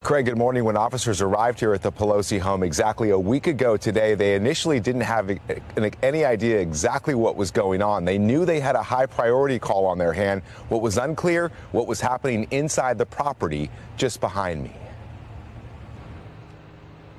Craig, good morning. When officers arrived here at the Pelosi home exactly a week ago today, they initially didn't have any idea exactly what was going on. They knew they had a high priority call on their hand. What was unclear, what was happening inside the property just behind me.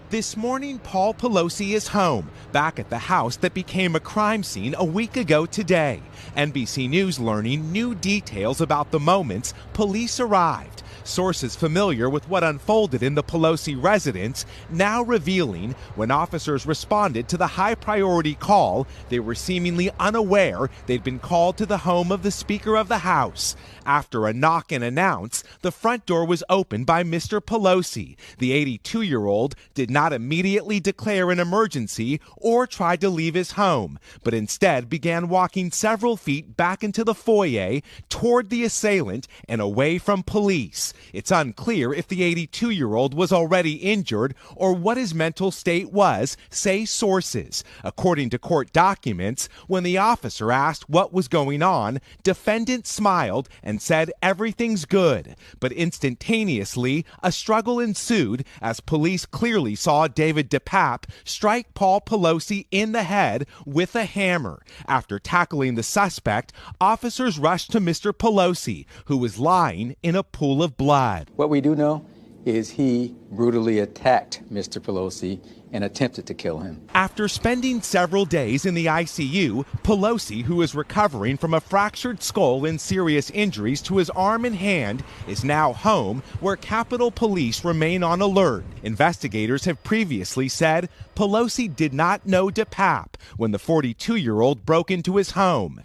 This morning, Paul Pelosi is home, back at the house that became a crime scene a week ago today. NBC News learning new details about the moments police arrived. Sources familiar with what unfolded in the Pelosi residence now revealing when officers responded to the high-priority call, they were seemingly unaware they'd been called to the home of the Speaker of the House. After a knock and announce, the front door was opened by Mr. Pelosi. The 82-year-old did not immediately declare an emergency or try to leave his home, but instead began walking several feet back into the foyer toward the assailant and away from police. It's unclear if the 82-year-old was already injured or what his mental state was, say sources. According to court documents, when the officer asked what was going on, defendant smiled and said everything's good. But instantaneously, a struggle ensued as police clearly saw David DePape strike Paul Pelosi in the head with a hammer. After tackling the suspect, officers rushed to Mr. Pelosi, who was lying in a pool of blood. What we do know is he brutally attacked Mr. Pelosi and attempted to kill him. After spending several days in the ICU, Pelosi, who is recovering from a fractured skull and serious injuries to his arm and hand, is now home, where Capitol Police remain on alert. Investigators have previously said Pelosi did not know DePape when the 42-year-old broke into his home.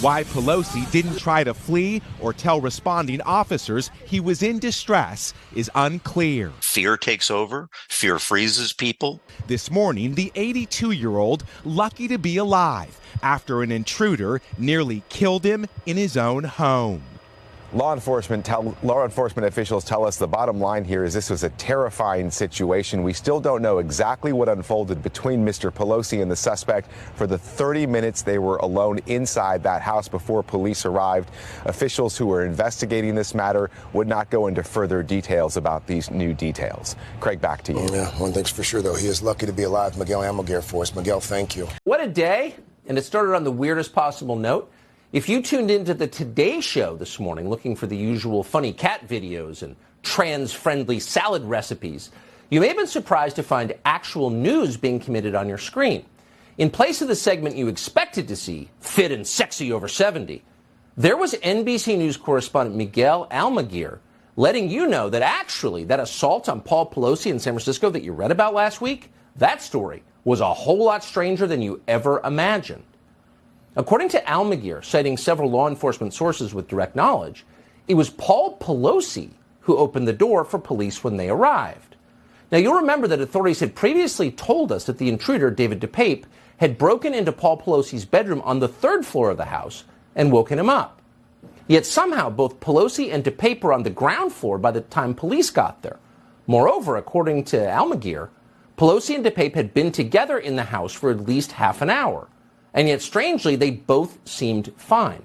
Why Pelosi didn't try to flee or tell responding officers he was in distress is unclear. Fear takes over. Fear freezes people. This morning, the 82-year-old lucky to be alive after an intruder nearly killed him in his own home. Law enforcement officials tell us the bottom line here is this was a terrifying situation. We still don't know exactly what unfolded between Mr. Pelosi and the suspect for the 30 minutes they were alone inside that house before police arrived. Officials who were investigating this matter would not go into further details about these new details. Craig, back to you. Yeah, one thing's for sure, though. He is lucky to be alive. Miguel Almaguer for us. Miguel, thank you. What a day. And it started on the weirdest possible note. If you tuned into the Today Show this morning looking for the usual funny cat videos and trans-friendly salad recipes, you may have been surprised to find actual news being committed on your screen. In place of the segment you expected to see, fit and sexy over 70, there was NBC News correspondent Miguel Almaguer letting you know that actually that assault on Paul Pelosi in San Francisco that you read about last week, that story was a whole lot stranger than you ever imagined. According to Almaguer, citing several law enforcement sources with direct knowledge, it was Paul Pelosi who opened the door for police when they arrived. Now, you'll remember that authorities had previously told us that the intruder, David DePape, had broken into Paul Pelosi's bedroom on the third floor of the house and woken him up. Yet somehow both Pelosi and DePape were on the ground floor by the time police got there. Moreover, according to Almaguer, Pelosi and DePape had been together in the house for at least half an hour. And yet, strangely, they both seemed fine.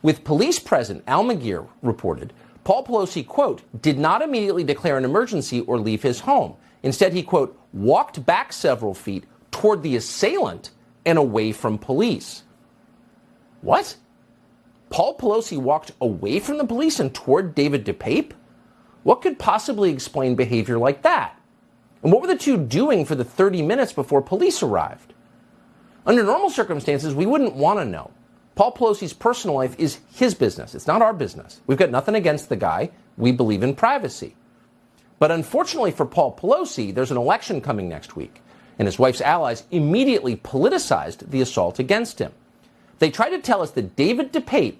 With police present, Almaguer reported, Paul Pelosi, quote, did not immediately declare an emergency or leave his home. Instead, he, quote, walked back several feet toward the assailant and away from police. What? Paul Pelosi walked away from the police and toward David DePape? What could possibly explain behavior like that? And what were the two doing for the 30 minutes before police arrived? Under normal circumstances, we wouldn't want to know. Paul Pelosi's personal life is his business. It's not our business. We've got nothing against the guy. We believe in privacy. But unfortunately for Paul Pelosi, there's an election coming next week, and his wife's allies immediately politicized the assault against him. They tried to tell us that David DePape,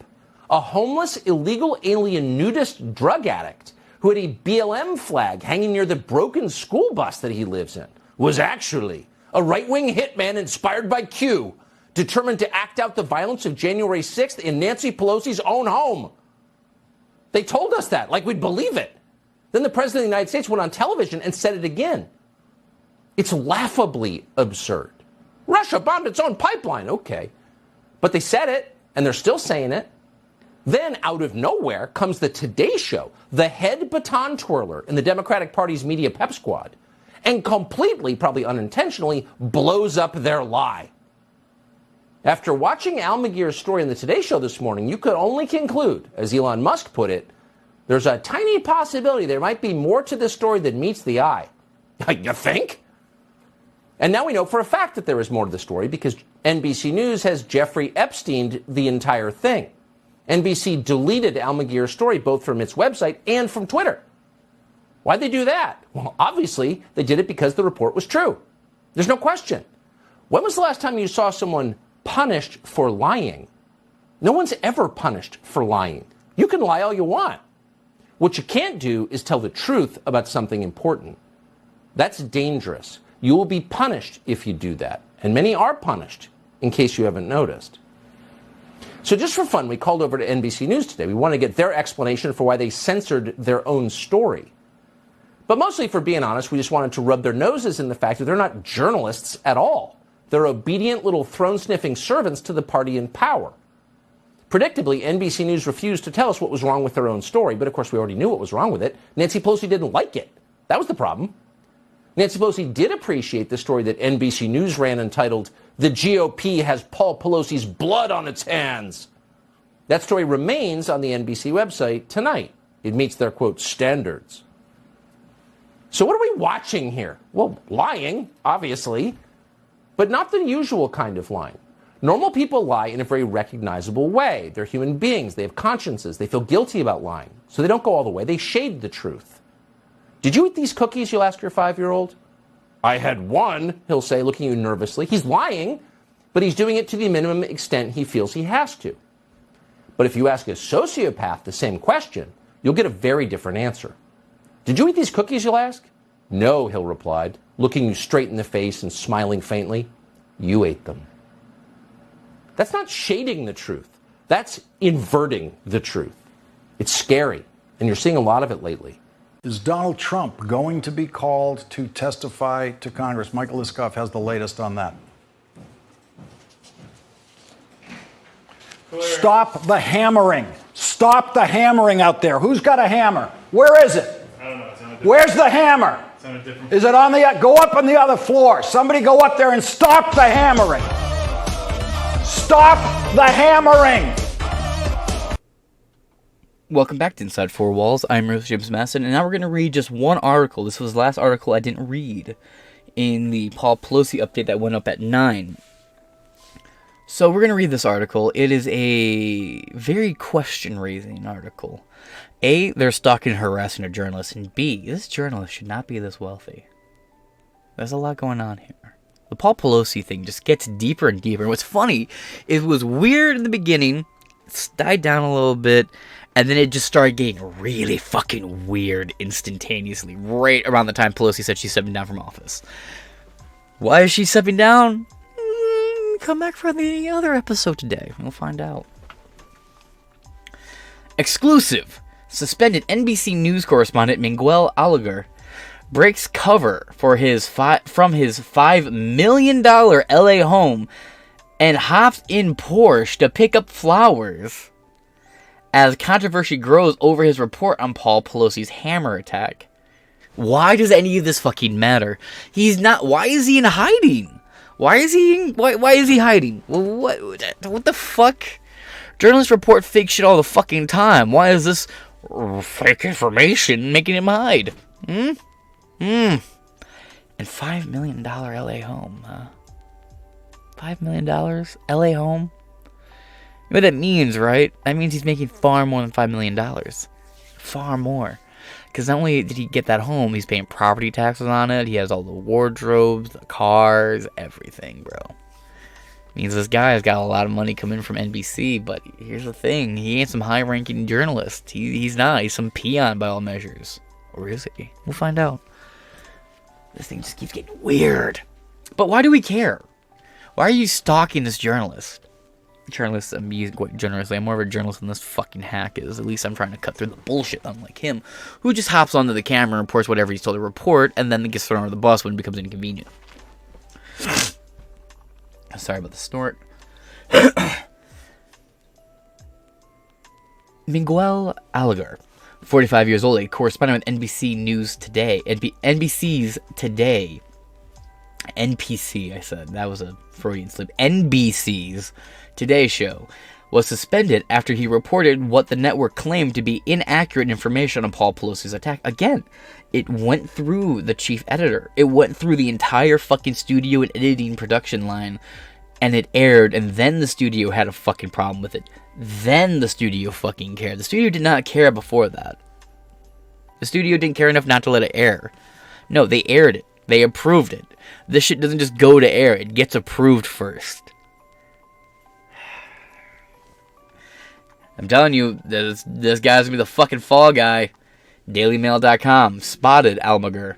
a homeless, illegal alien nudist drug addict who had a BLM flag hanging near the broken school bus that he lives in, was actually a right-wing hitman inspired by Q, determined to act out the violence of January 6th in Nancy Pelosi's own home. They told us that, like we'd believe it. Then the President of the United States went on television and said it again. It's laughably absurd. Russia bombed its own pipeline, okay. But they said it, and they're still saying it. Then, out of nowhere, comes the Today Show, the head baton twirler in the Democratic Party's media pep squad, and completely, probably unintentionally, blows up their lie. After watching Al Magir's story in the Today Show this morning, you could only conclude, as Elon Musk put it, there's a tiny possibility there might be more to this story than meets the eye. You think? And now we know for a fact that there is more to the story because NBC News has Jeffrey Epsteined the entire thing. NBC deleted Al Magir's story both from its website and from Twitter. Why'd they do that? Well, obviously, they did it because the report was true. There's no question. When was the last time you saw someone punished for lying? No one's ever punished for lying. You can lie all you want. What you can't do is tell the truth about something important. That's dangerous. You will be punished if you do that. And many are punished, in case you haven't noticed. So just for fun, we called over to NBC News today. We want to get their explanation for why they censored their own story. But mostly, for being honest, we just wanted to rub their noses in the fact that they're not journalists at all. They're obedient little throne-sniffing servants to the party in power. Predictably, NBC News refused to tell us what was wrong with their own story, but of course we already knew what was wrong with it. Nancy Pelosi didn't like it. That was the problem. Nancy Pelosi did appreciate the story that NBC News ran entitled, "The GOP has Paul Pelosi's blood on its hands." That story remains on the NBC website tonight. It meets their, quote, standards. So what are we watching here? Well, lying, obviously, but not the usual kind of lying. Normal people lie in a very recognizable way. They're human beings. They have consciences. They feel guilty about lying. So they don't go all the way. They shade the truth. Did you eat these cookies, you'll ask your 5-year-old? I had one, he'll say, looking at you nervously. He's lying, but he's doing it to the minimum extent he feels he has to. But if you ask a sociopath the same question, you'll get a very different answer. Did you eat these cookies, you'll ask? No, he'll reply, looking you straight in the face and smiling faintly. You ate them. That's not shading the truth. That's inverting the truth. It's scary, and you're seeing a lot of it lately. Is Donald Trump going to be called to testify to Congress? Michael Iskoff has the latest on that. Clear. Stop the hammering. Stop the hammering out there. Who's got a hammer? Where is it? I don't know. Where's the hammer? It's on a different. Is it on the... Go up on the other floor. Somebody go up there and stop the hammering. Stop the hammering. Welcome back to Inside Four Walls. I'm Ruth James Masson, and now we're going to read just one article. This was the last article I didn't read in the Paul Pelosi update that went up at 9. So we're going to read this article. It is a very question-raising article. A, they're stalking and harassing a journalist, and B, this journalist should not be this wealthy. There's a lot going on here. The Paul Pelosi thing just gets deeper and deeper. And what's funny, it was weird in the beginning, it's died down a little bit, and then it just started getting really fucking weird instantaneously, right around the time Pelosi said she's stepping down from office. Why is she stepping down? Come back for the other episode today. We'll find out. Exclusive. Suspended NBC News correspondent Miguel Almaguer breaks cover for from his $5 million LA home and hops in Porsche to pick up flowers as controversy grows over his report on Paul Pelosi's hammer attack. Why does any of this fucking matter? He's not. Why is he in hiding? Why is he hiding? What the fuck? Journalists report fake shit all the fucking time. Why is this fake information making him hide? And $5 million LA home, huh? $5 million LA home? You know what that means, right? That means he's making far more than $5 million. Far more. Because not only did he get that home, he's paying property taxes on it. He has all the wardrobes, the cars, everything, bro. Means this guy has got a lot of money coming from NBC, but here's the thing. He ain't some high-ranking journalist. He's not. He's some peon by all measures. Or is he? We'll find out. This thing just keeps getting weird. But why do we care? Why are you stalking this journalist? Journalist, I'm using quite generously. I'm more of a journalist than this fucking hack is. At least I'm trying to cut through the bullshit, unlike him, who just hops onto the camera and reports whatever he's told to report, and then gets thrown under the bus when it becomes inconvenient. Sorry about the snort. Miguel Almaguer, 45 years old, a correspondent with NBC News Today. NBC's Today. NPC, I said. That was a Freudian slip. NBC's Today Show was suspended after he reported what the network claimed to be inaccurate information on Paul Pelosi's attack. Again, it went through the chief editor. It went through the entire fucking studio and editing production line, and it aired, and then the studio had a fucking problem with it. Then the studio fucking cared. The studio did not care before that. The studio didn't care enough not to let it air. No, they aired it. They approved it. This shit doesn't just go to air. It gets approved first. I'm telling you, this guy's gonna be the fucking fall guy. DailyMail.com spotted Almaguer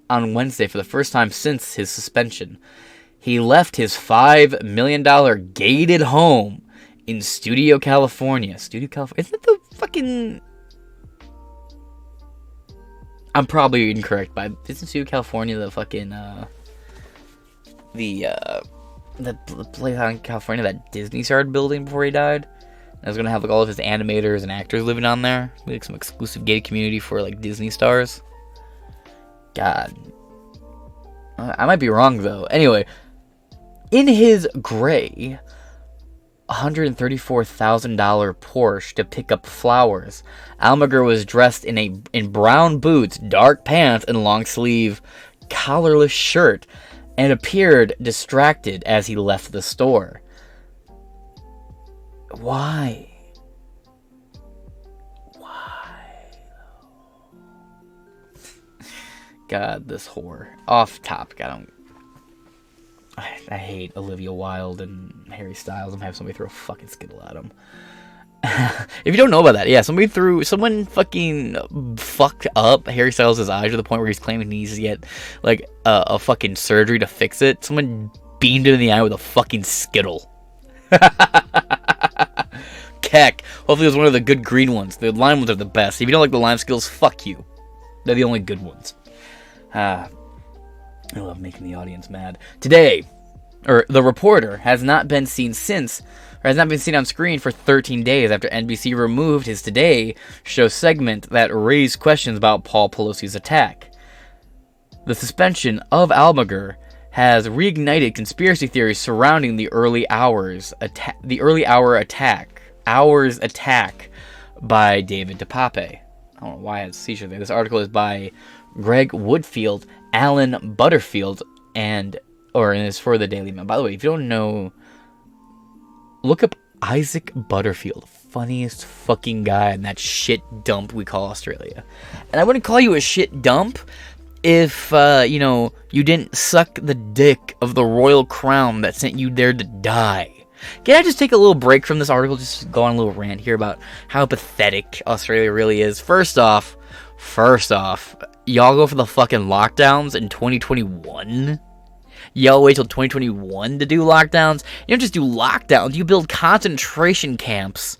on Wednesday for the first time since his suspension. He left his $5 million gated home in Studio, California. Studio, California? Isn't it the fucking... I'm probably incorrect, but isn't Studio, California the fucking, the place out in California that Disney started building before he died? I was gonna have like all of his animators and actors living on there, like some exclusive gated community for like Disney stars. God, I might be wrong though. Anyway, in his gray $134,000 Porsche to pick up flowers, Almaguer was dressed in brown boots, dark pants, and long sleeve collarless shirt, and appeared distracted as he left the store. Why? God, this whore. Off topic, I hate Olivia Wilde and Harry Styles. I'm gonna have somebody throw a fucking Skittle at him. If you don't know about that, yeah, someone fucking fucked up Harry Styles' eyes to the point where he's claiming he needs to get like a fucking surgery to fix it. Someone beamed him in the eye with a fucking Skittle. Keck. Hopefully it was one of the good green ones. The lime ones are the best. If you don't like the lime Skittles, fuck you. They're the only good ones. I love making the audience mad. Today, the reporter has not been seen on screen for 13 days after NBC removed his Today Show segment that raised questions about Paul Pelosi's attack. The suspension of Almaguer has reignited conspiracy theories surrounding the early hours attack by David DePape. I don't know why I had a seizure there. This article is by Greg Woodfield, Alan Butterfield, and it's for the Daily Mail. By the way, if you don't know, look up Isaac Butterfield, funniest fucking guy in that shit dump we call Australia. And I wouldn't call you a shit dump if, you didn't suck the dick of the royal crown that sent you there to die. Can I just take a little break from this article, just go on a little rant here about how pathetic Australia really is? First off, y'all go for the fucking lockdowns in 2021? Y'all wait till 2021 to do lockdowns? You don't just do lockdowns, you build concentration camps.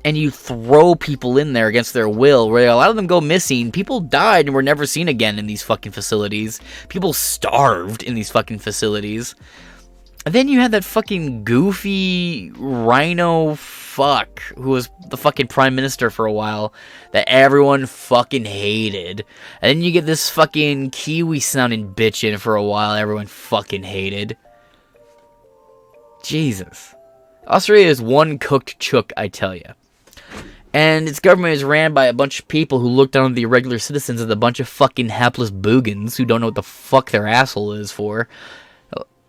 And you throw people in there against their will, where a lot of them go missing. People died and were never seen again in these fucking facilities. People starved in these fucking facilities. And then you had that fucking goofy rhino fuck who was the fucking prime minister for a while that everyone fucking hated. And then you get this fucking Kiwi sounding bitch in for a while everyone fucking hated. Jesus. Australia is one cooked chook, I tell you. And its government is ran by a bunch of people who look down on the irregular citizens as a bunch of fucking hapless boogans who don't know what the fuck their asshole is for.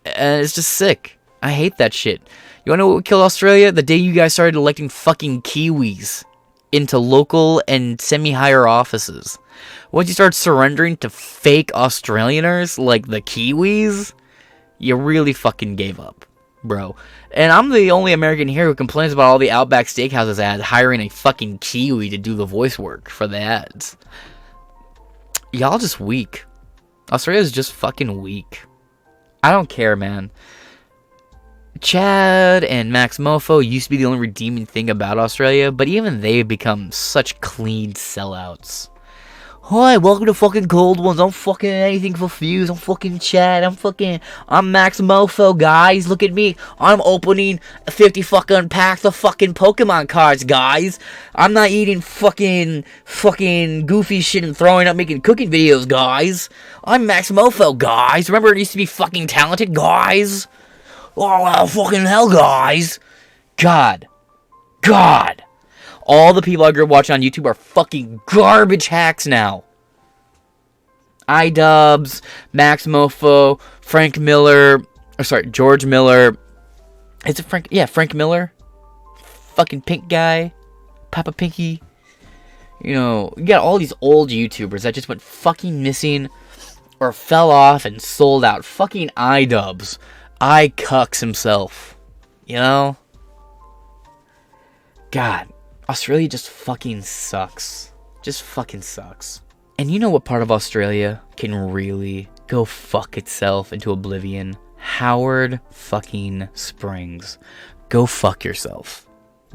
And it's just sick. I hate that shit. You wanna know what would kill Australia? The day you guys started electing fucking Kiwis into local and semi-higher offices. Once you start surrendering to fake Australianers like the Kiwis, you really fucking gave up, bro. And I'm the only American here who complains about all the Outback Steakhouses ads hiring a fucking Kiwi to do the voice work for the ads. Y'all just weak. Australia's just fucking weak. I don't care, man. Chad and Max Mofo used to be the only redeeming thing about Australia, but even they've become such clean sellouts. Hi, welcome to fucking Cold Ones. I'm fucking anything for views. I'm fucking Chad. I'm Max Mofo, guys. Look at me. I'm opening 50 fucking packs of fucking Pokemon cards, guys. I'm not eating fucking goofy shit and throwing up making cooking videos, guys. I'm Max Mofo, guys. Remember it used to be fucking talented, guys? Oh, fucking hell, guys. God. All the people I grew up watching on YouTube are fucking garbage hacks now. iDubbbz, Max Mofo, George Miller. Is it Frank? Yeah, Frank Miller. Fucking pink guy. Papa Pinky. You know, you got all these old YouTubers that just went fucking missing or fell off and sold out. Fucking iDubbbz. Cucks himself. You know? God. Australia just fucking sucks. Just fucking sucks. And you know what part of Australia can really go fuck itself into oblivion? Howard fucking Springs. Go fuck yourself.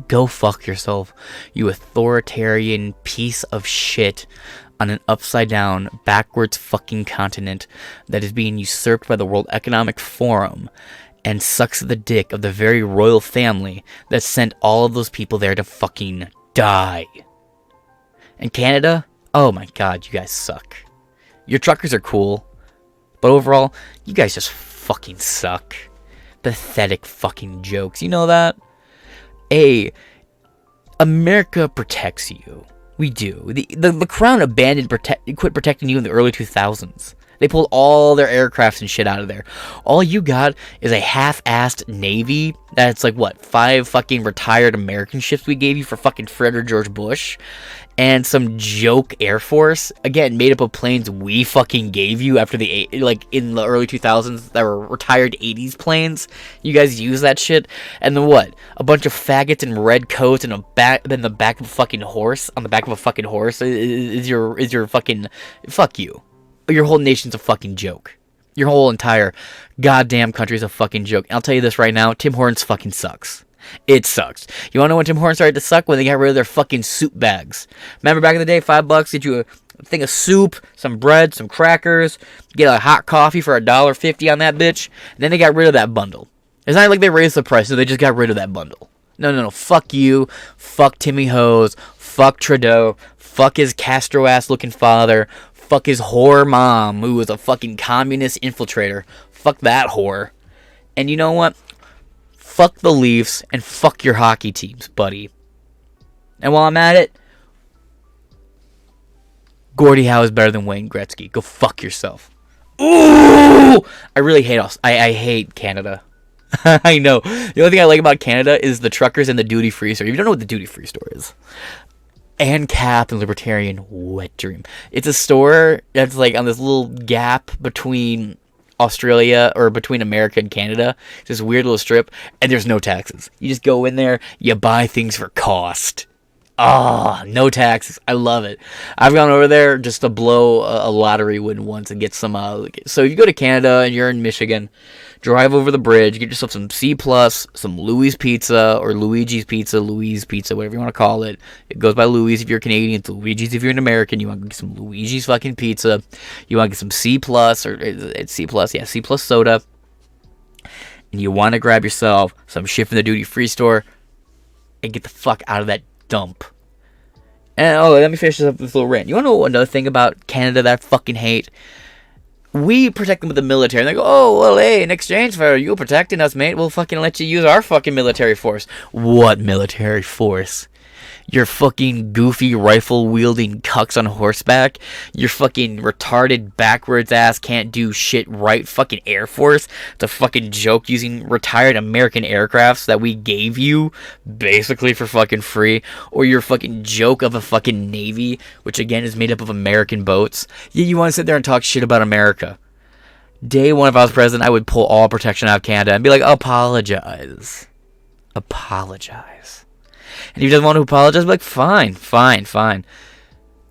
Go fuck yourself, you authoritarian piece of shit on an upside down, backwards fucking continent that is being usurped by the World Economic Forum and sucks the dick of the very royal family that sent all of those people there to fucking die. And Canada? Oh my god, you guys suck. Your truckers are cool, but overall, you guys just fucking suck. Pathetic fucking jokes, you know that? America protects you. We do. The Crown quit protecting you in the early 2000s. They pulled all their aircrafts and shit out of there. All you got is a half-assed Navy that's like, what, 5 fucking retired American ships we gave you for fucking Fred or George Bush? And some joke Air Force, again, made up of planes we fucking gave you after in the early 2000s that were retired 80s planes. You guys use that shit. And then what? A bunch of faggots in red coats and the back of a fucking horse? On the back of a fucking horse is your fucking... Fuck you. Your whole nation's a fucking joke. Your whole entire goddamn country's a fucking joke. And I'll tell you this right now, Tim Hortons fucking sucks. It sucks. You wanna know when Tim Hortons started to suck? When they got rid of their fucking soup bags. Remember back in the day, $5, get you a thing of soup, some bread, some crackers, get a hot coffee for $1.50 on that bitch, and then they got rid of that bundle. It's not like they raised the price, so they just got rid of that bundle. No. Fuck you. Fuck Timmy Hose. Fuck Trudeau. Fuck his Castro-ass looking father. Fuck his whore mom, who was a fucking communist infiltrator. Fuck that whore. And you know what? Fuck the Leafs and fuck your hockey teams, buddy. And while I'm at it, Gordie Howe is better than Wayne Gretzky. Go fuck yourself. Ooh! I really hate I hate Canada. I know. The only thing I like about Canada is the truckers and the duty-free store. If you don't know what the duty-free store is. And Cap and Libertarian Wet Dream. It's a store that's like on this little gap between Australia or between America and Canada. It's this weird little strip, and there's no taxes. You just go in there, you buy things for cost. No taxes. I love it. I've gone over there just to blow a lottery win once and get some. So if you go to Canada and you're in Michigan, drive over the bridge, get yourself some C+, some Louis Pizza or Luigi's Pizza, whatever you want to call it. It goes by Louis if you're Canadian, it's Luigi's if you're an American. You want to get some Luigi's fucking pizza. You want to get some C+, or it's C+, yeah, C+ soda. And you want to grab yourself some shit from the duty-free store and get the fuck out of that dump. And let me finish this up with this little rant. You want to know another thing about Canada that I fucking hate? We protect them with the military. And they go, oh, well, hey, in exchange for you protecting us, mate, we'll fucking let you use our fucking military force. What military force? Your fucking goofy rifle-wielding cucks on horseback? Your fucking retarded backwards ass can't do shit right fucking Air Force? It's a fucking joke using retired American aircrafts that we gave you basically for fucking free? Or your fucking joke of a fucking Navy, which again is made up of American boats? Yeah, you want to sit there and talk shit about America. Day one, if I was president, I would pull all protection out of Canada and be like, apologize. And if he doesn't want to apologize, be like, fine.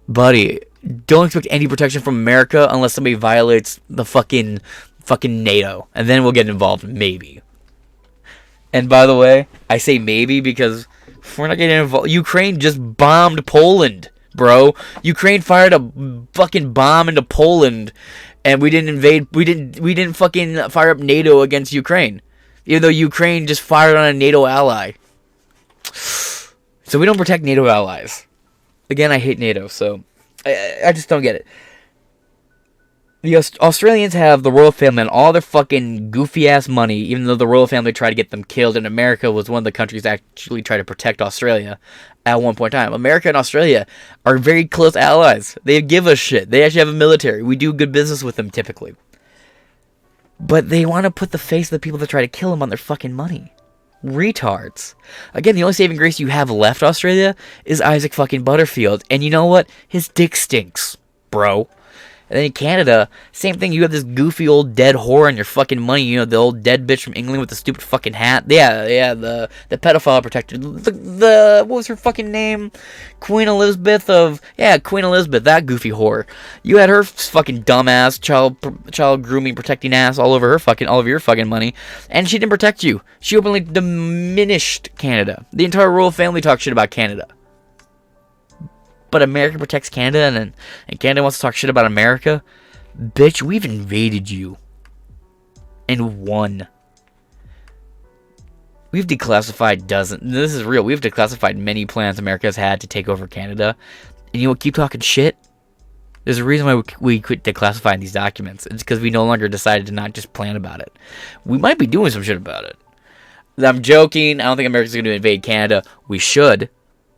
Buddy, don't expect any protection from America unless somebody violates the fucking NATO. And then we'll get involved, maybe. And by the way, I say maybe because if we're not getting involved, Ukraine just bombed Poland. bro. Ukraine fired a fucking bomb into Poland, and we didn't invade. We didn't fucking fire up NATO against Ukraine, even though Ukraine just fired on a NATO ally. So we don't protect NATO allies. Again, I hate NATO, so I just don't get it. The Australians have the royal family and all their fucking goofy-ass money, even though the royal family tried to get them killed, and America was one of the countries that actually tried to protect Australia at one point in time. America and Australia are very close allies. They give us shit. They actually have a military. We do good business with them, typically. But they want to put the face of the people that try to kill them on their fucking money. Retards. Again, the only saving grace you have left, Australia, is Isaac fucking Butterfield. And you know what? His dick stinks, bro. And then in Canada, same thing. You have this goofy old dead whore on your fucking money. You know, the old dead bitch from England with the stupid fucking hat. Yeah, the pedophile protector. The what was her fucking name? Queen Elizabeth, that goofy whore. You had her fucking dumbass child grooming protecting ass all over your fucking money, and she didn't protect you. She openly diminished Canada. The entire royal family talked shit about Canada. But America protects Canada, and Canada wants to talk shit about America? Bitch, we've invaded you. And won. We've declassified dozens. This is real. We've declassified many plans America has had to take over Canada. And you know what? Keep talking shit. There's a reason why we quit declassifying these documents. It's because we no longer decided to not just plan about it. We might be doing some shit about it. I'm joking. I don't think America's going to invade Canada. We should.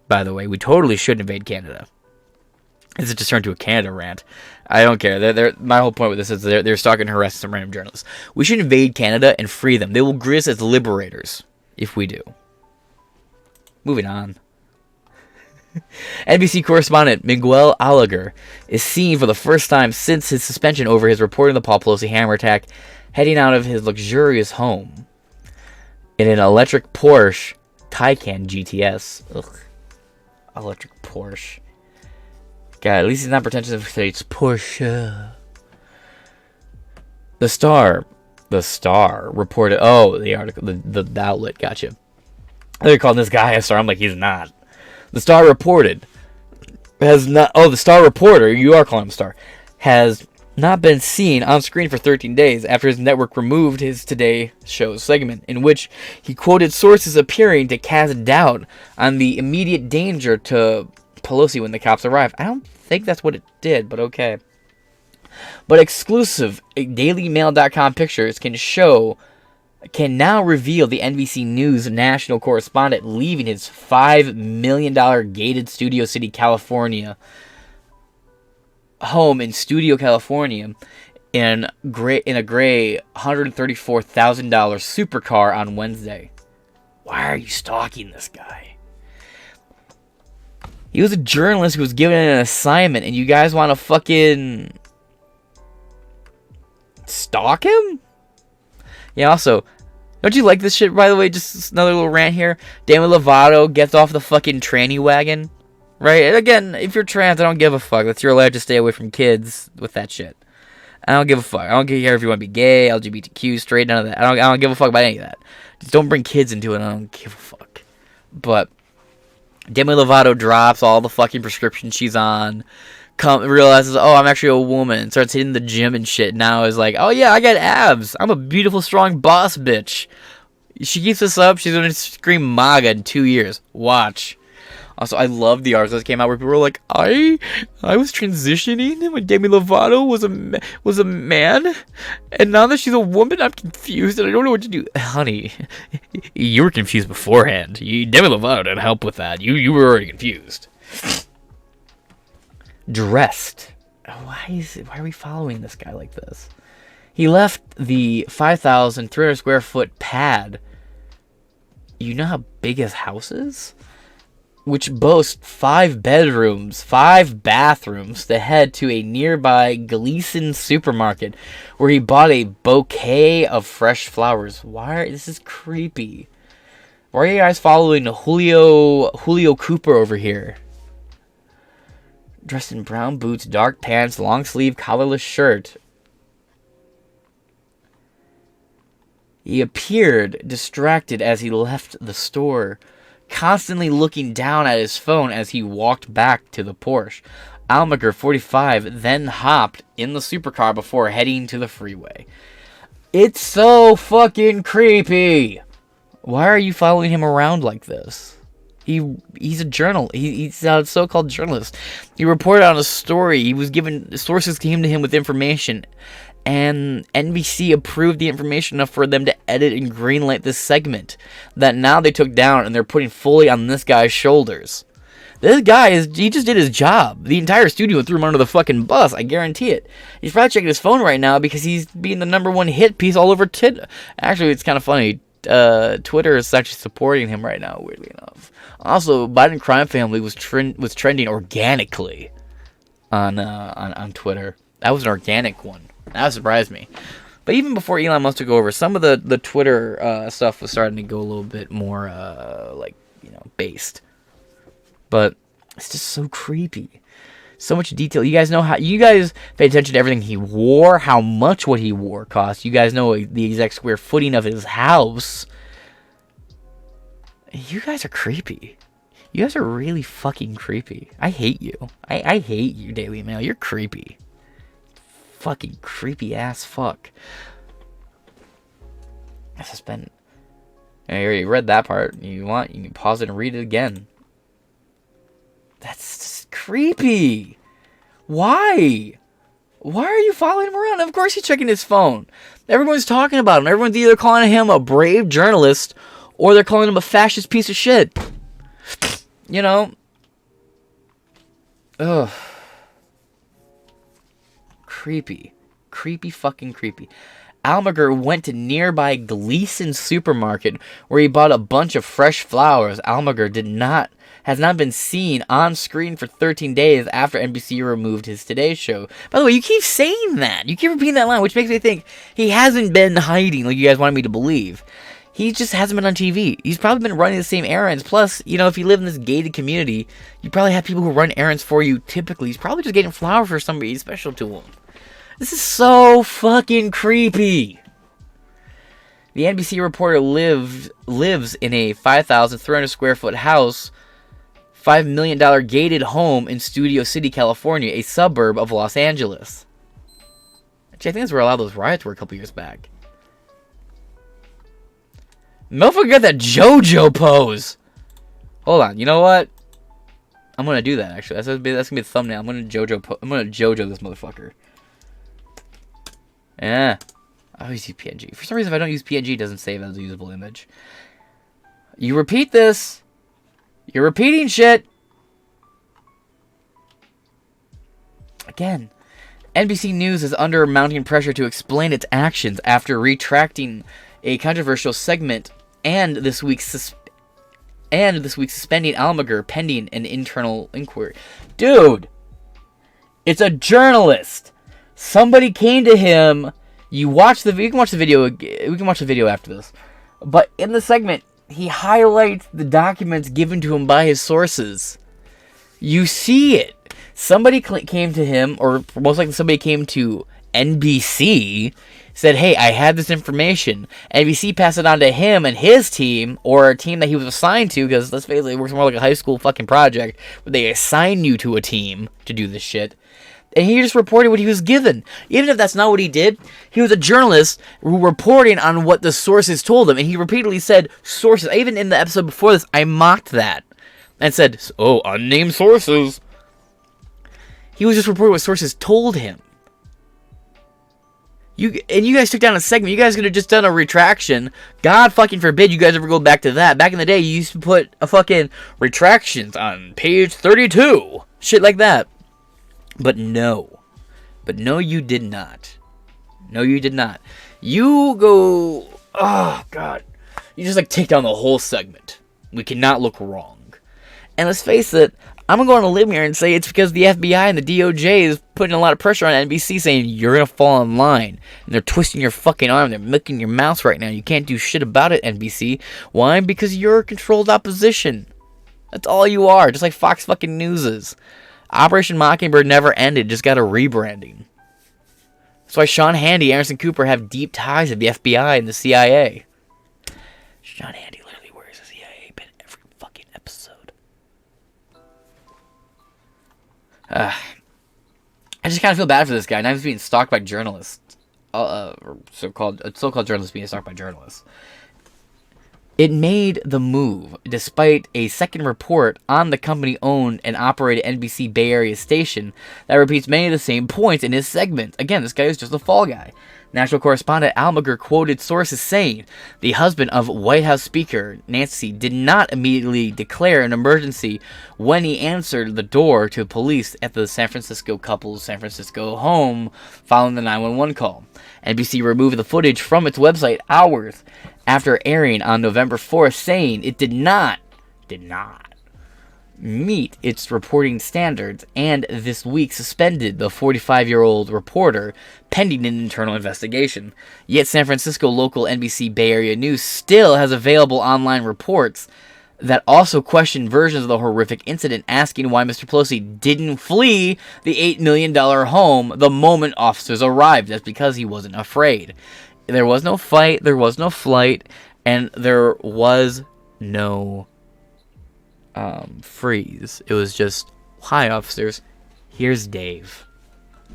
By the way, we totally should invade Canada. This has just turned to a Canada rant. I don't care. My whole point with this is they're stalking and harassing some random journalists. We should invade Canada and free them. They will greet us as liberators if we do. Moving on. NBC correspondent Miguel Alagar is seen for the first time since his suspension over his reporting of the Paul Pelosi hammer attack, heading out of his luxurious home in an electric Porsche Taycan GTS. Ugh. Electric Porsche. God, at least he's not pretentious to say it's Porsche. The Star reported. Oh, the article, the outlet. Gotcha. They're calling this guy a star. I'm like, he's not. The Star reported has not. Oh, the Star reporter. You are calling him a star. Has not been seen on screen for 13 days after his network removed his Today Show segment, in which he quoted sources appearing to cast doubt on the immediate danger to Pelosi when the cops arrived. I don't think that's what it did, but okay. But exclusive DailyMail.com pictures can now reveal the NBC News national correspondent leaving his $5 million gated Studio City, California home in Studio, California, in a gray $134,000 supercar on Wednesday. Why are you stalking this guy? He was a journalist who was given an assignment, and you guys want to fucking stalk him? Yeah, also, don't you like this shit, by the way? Just another little rant here. Demi Lovato gets off the fucking tranny wagon. Right? And again, if you're trans, I don't give a fuck. That's you're allowed to stay away from kids with that shit. I don't give a fuck. I don't care if you want to be gay, LGBTQ, straight, none of that. I don't give a fuck about any of that. Just don't bring kids into it. I don't give a fuck. But Demi Lovato drops all the fucking prescriptions she's on. Realizes, oh, I'm actually a woman. Starts hitting the gym and shit. Now is like, oh yeah, I got abs. I'm a beautiful, strong boss bitch. She keeps this up. She's gonna scream MAGA in 2 years. Watch. Also, I love the articles that came out where people were like, I was transitioning when Demi Lovato was a man, and now that she's a woman, I'm confused and I don't know what to do. Honey, you were confused beforehand. Demi Lovato didn't help with that. You were already confused. Dressed. Why are we following this guy like this? He left the 5,300 square foot pad. You know how big his house is? Which boasts 5 bedrooms, 5 bathrooms, to head to a nearby Gleason supermarket, where he bought a bouquet of fresh flowers. This is creepy. Why are you guys following Julio Cooper over here? Dressed in brown boots, dark pants, long sleeve, collarless shirt. He appeared distracted as he left the store, constantly looking down at his phone as he walked back to the Porsche. Almaguer, 45, then hopped in the supercar before heading to the freeway. It's so fucking creepy. Why are you following him around like this? He's a journalist. He's a so-called journalist. He reported on a story. He was given, sources came to him with information, and NBC approved the information enough for them to edit and greenlight this segment that now they took down, and they're putting fully on this guy's shoulders. This guy he just did his job. The entire studio threw him under the fucking bus. I guarantee it. He's probably checking his phone right now because he's being the #1 hit piece all over Twitter. Actually, it's kind of funny. Twitter is actually supporting him right now, weirdly enough. Also, Biden crime family was trending organically on Twitter. That was an organic one. That surprised me. But even before Elon Musk took over, some of the Twitter stuff was starting to go a little bit more based. But it's just so creepy. So much detail. You guys pay attention to everything he wore, how much what he wore cost. You guys know the exact square footing of his house. You guys are creepy. You guys are really fucking creepy. I hate you. I hate you, Daily Mail. You're creepy. Fucking creepy ass fuck. I already read that part. You can pause it and read it again. That's just creepy. Why? Why are you following him around? Of course he's checking his phone. Everyone's talking about him. Everyone's either calling him a brave journalist or they're calling him a fascist piece of shit. You know? Ugh. Creepy. Creepy fucking creepy. Almaguer went to nearby Gleason supermarket where he bought a bunch of fresh flowers. Almaguer has not been seen on screen for 13 days after NBC removed his Today Show. By the way, you keep saying that. You keep repeating that line, which makes me think he hasn't been hiding like you guys wanted me to believe. He just hasn't been on TV. He's probably been running the same errands. Plus, if you live in this gated community, you probably have people who run errands for you typically. He's probably just getting flowers for somebody special to him. This is so fucking creepy. The NBC reporter lives in a 5,300 square foot house, $5 million gated home in Studio City, California, a suburb of Los Angeles. Actually, I think that's where a lot of those riots were a couple years back. Motherfucker got that JoJo pose. Hold on, you know what? I'm gonna do that. Actually, that's gonna be the thumbnail. I'm gonna JoJo this motherfucker. Yeah, I always use PNG. For some reason, if I don't use PNG, it doesn't save as a usable image. You repeat this. You're repeating shit. Again, NBC News is under mounting pressure to explain its actions after retracting a controversial segment and this week suspending Almaguer pending an internal inquiry. Dude, it's a journalist. Somebody came to him. You can watch the video. We can watch the video after this. But in the segment, he highlights the documents given to him by his sources. You see it. Somebody came to him, or most likely somebody came to NBC, said, hey, I had this information. NBC passed it on to him and his team, or a team that he was assigned to, because let's face it, it works more like a high school fucking project, where they assign you to a team to do this shit. And he just reported what he was given. Even if that's not what he did, he was a journalist reporting on what the sources told him. And he repeatedly said, sources. Even in the episode before this, I mocked that. And said, oh, unnamed sources. He was just reporting what sources told him. You guys took down a segment. You guys could have just done a retraction. God fucking forbid you guys ever go back to that. Back in the day, you used to put a fucking retractions on page 32. Shit like that. But no, you did not. No, you did not. You go, oh, God. You just, take down the whole segment. We cannot look wrong. And let's face it, I'm going to go on a limb here and say it's because the FBI and the DOJ is putting a lot of pressure on NBC saying you're going to fall in line. And they're twisting your fucking arm. They're milking your mouse right now. You can't do shit about it, NBC. Why? Because you're a controlled opposition. That's all you are, just like Fox fucking News is. Operation Mockingbird never ended, just got a rebranding. That's why Sean Hannity, Anderson Cooper have deep ties to the FBI and the CIA. Sean Hannity literally wears a CIA pin every fucking I just kind of feel bad for this guy. Now he's being stalked by journalists. So-called journalists being stalked by journalists. It made the move, despite a second report on the company-owned and operated NBC Bay Area station that repeats many of the same points in his segment. Again, this guy is just a fall guy. National correspondent Almager quoted sources saying the husband of White House Speaker Nancy did not immediately declare an emergency when he answered the door to police at the San Francisco couple's San Francisco home following the 911 call. NBC removed the footage from its website hours after airing on November 4th, saying it did not meet its reporting standards, and this week suspended the 45-year-old reporter pending an internal investigation. Yet San Francisco local NBC Bay Area News still has available online reports that also question versions of the horrific incident, asking why Mr. Pelosi didn't flee the $8 million home the moment officers arrived. That's because he wasn't afraid. There was no fight, there was no flight, and there was no freeze. It was just, hi officers, here's Dave.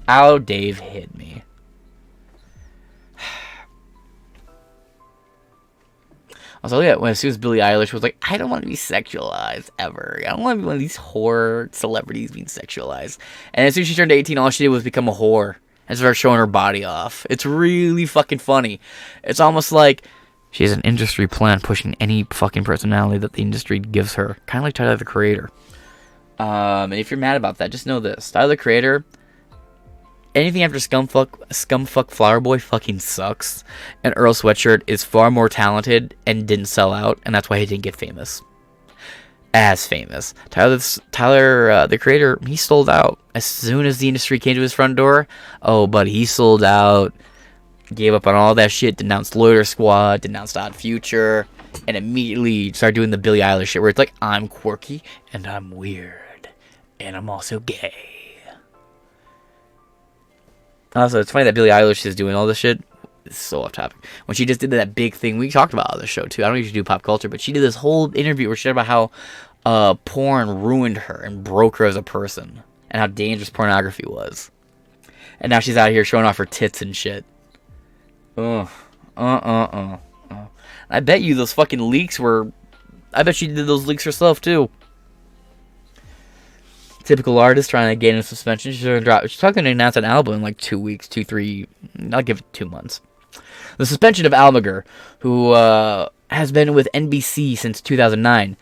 Ow, Dave hit me. Also, yeah, as soon as Billie Eilish was like, I don't want to be sexualized ever. I don't want to be one of these whore celebrities being sexualized. And as soon as she turned 18, all she did was become a whore and start showing her body off. It's really fucking funny. It's almost like she's an industry plant pushing any fucking personality that the industry gives her. Kind of like Tyler, the Creator. And if you're mad about that, just know this. Tyler, the Creator, anything after Scumfuck Flower Boy fucking sucks. And Earl Sweatshirt is far more talented and didn't sell out, and that's why he didn't get famous. As famous. Tyler, the Creator, he sold out. As soon as the industry came to his front door, oh, buddy, he sold out. Gave up on all that shit, denounced Loiter Squad, denounced Odd Future, and immediately started doing the Billie Eilish shit where it's like, I'm quirky, and I'm weird, and I'm also gay. Also, it's funny that Billie Eilish is doing all this shit. It's so off topic. When she just did that big thing, we talked about on the show too. I don't usually do pop culture, but she did this whole interview where she talked about how porn ruined her and broke her as a person, and how dangerous pornography was. And now she's out here showing off her tits and shit. I bet you those fucking leaks were... I bet she did those leaks herself, too. Typical artist trying to gain a suspension. She's talking to announce an album in like 2 weeks, 2, 3... I'll give it 2 months. The suspension of Almager, who has been with NBC since 2009,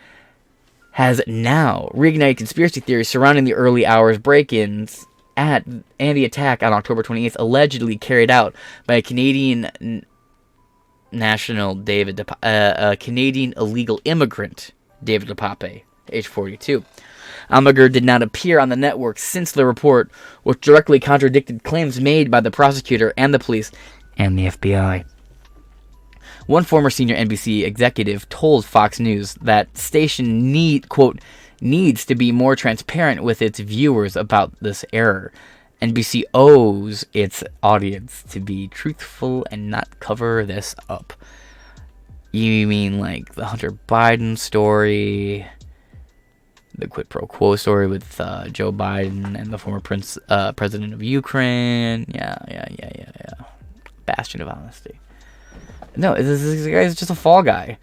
has now reignited conspiracy theories surrounding the early hours break-ins and the attack on October 28th, allegedly carried out by a Canadian national, a Canadian illegal immigrant, David DePape, age 42. Almager did not appear on the network since the report, which directly contradicted claims made by the prosecutor and the police and the FBI. One former senior NBC executive told Fox News that station needs to be more transparent with its viewers about this error. NBC owes its audience to be truthful and not cover this up. You mean like the Hunter Biden story, the quid pro quo story with Joe Biden and the former president of Ukraine? Yeah. Bastion of honesty. No, this guy's just a fall guy.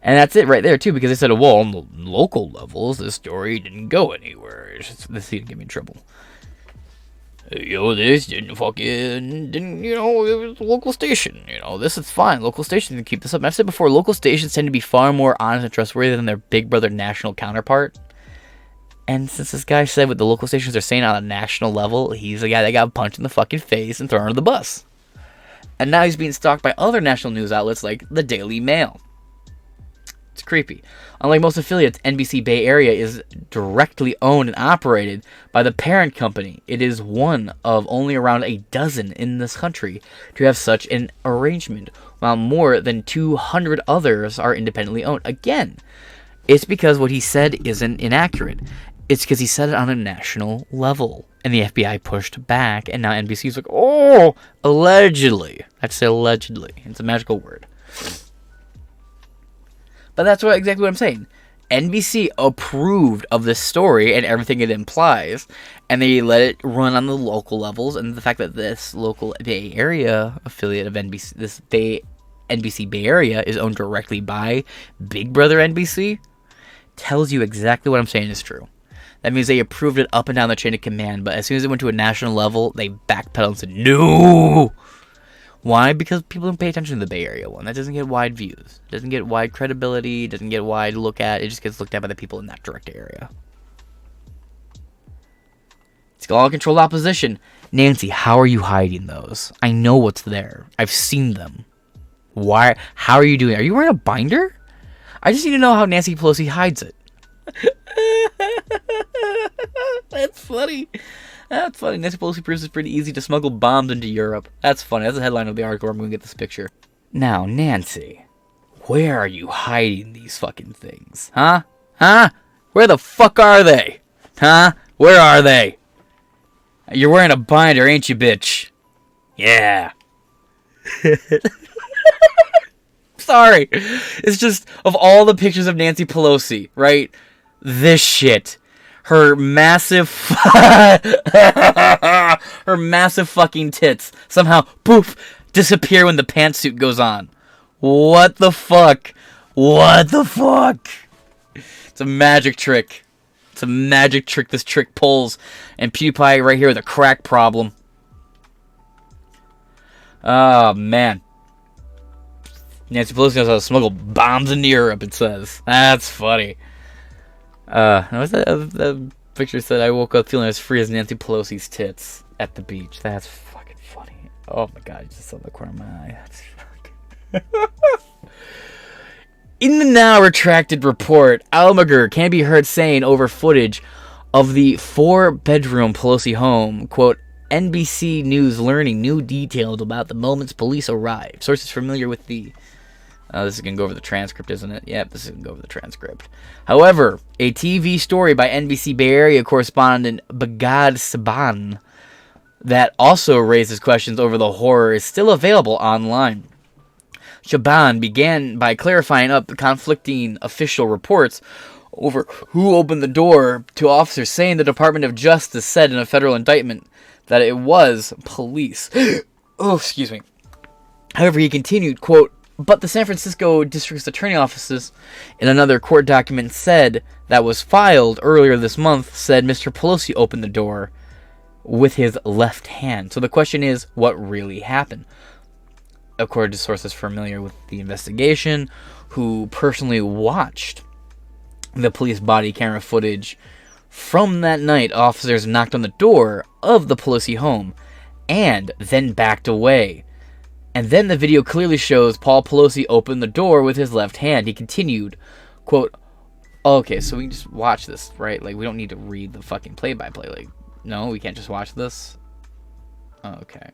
And that's it right there, too, because they said, well, on the local levels, this story didn't go anywhere. This didn't get me in trouble. This didn't, it was a local station. This is fine. Local stations can keep this up. And I've said before, local stations tend to be far more honest and trustworthy than their Big Brother national counterpart. And since this guy said what the local stations are saying on a national level, he's the guy that got punched in the fucking face and thrown under the bus. And now he's being stalked by other national news outlets like the Daily Mail. It's creepy. Unlike most affiliates, NBC Bay Area is directly owned and operated by the parent company. It is one of only around a dozen in this country to have such an arrangement, while more than 200 others are independently owned. Again, it's because what he said isn't inaccurate. It's because he said it on a national level. And the FBI pushed back, and now NBC's like, oh, allegedly. I'd say allegedly. It's a magical word. But that's exactly what I'm saying. NBC approved of this story and everything it implies, and they let it run on the local levels. And the fact that this local Bay Area affiliate of NBC, this NBC Bay Area, is owned directly by Big Brother NBC, tells you exactly what I'm saying is true. That means they approved it up and down the chain of command, but as soon as it went to a national level, they backpedaled and said, no! Why? Because people don't pay attention to the Bay Area one. That doesn't get wide views. Doesn't get wide credibility. Doesn't get wide look at. It just gets looked at by the people in that direct area. It's all controlled opposition. Nancy, how are you hiding those? I know what's there. I've seen them. Why? How are you doing it? Are you wearing a binder? I just need to know how Nancy Pelosi hides it. That's funny. That's funny. Nancy Pelosi proves it's pretty easy to smuggle bombs into Europe. That's funny. That's the headline of the article. I'm going to get this picture. Now, Nancy, where are you hiding these fucking things? Huh? Huh? Where the fuck are they? Huh? Where are they? You're wearing a binder, ain't you, bitch? Yeah. Sorry. It's just, of all the pictures of Nancy Pelosi, right? This shit. Her massive fucking tits somehow, poof, disappear when the pantsuit goes on. What the fuck? What the fuck? It's a magic trick. It's a magic trick this trick pulls. And PewDiePie right here with a crack problem. Oh, man. Nancy Pelosi knows how to smuggle bombs into Europe, it says. That's funny. What's that? The picture said, I woke up feeling as free as Nancy Pelosi's tits at the beach. That's fucking funny. Oh my god, I just saw the corner of my eye. That's fucking... In the now retracted report, Almaguer can be heard saying over footage of the 4-bedroom Pelosi home, quote, NBC News learning new details about the moments police arrived. Sources familiar with the... this is going to go over the transcript, isn't it? Yep, this is going to go over the transcript. However, a TV story by NBC Bay Area correspondent Bagad Saban that also raises questions over the horror is still available online. Shaban began by clarifying up the conflicting official reports over who opened the door to officers, saying the Department of Justice said in a federal indictment that it was police. Oh, excuse me. However, he continued, quote, but the San Francisco District Attorney offices in another court document said that was filed earlier this month said Mr. Pelosi opened the door with his left hand. So the question is, what really happened? According to sources familiar with the investigation, who personally watched the police body camera footage from that night, officers knocked on the door of the Pelosi home and then backed away. And then the video clearly shows Paul Pelosi open the door with his left hand. He continued, quote, okay, so we can just watch this, right? Like, we don't need to read the fucking play-by-play. Like, no, we can't just watch this? Okay.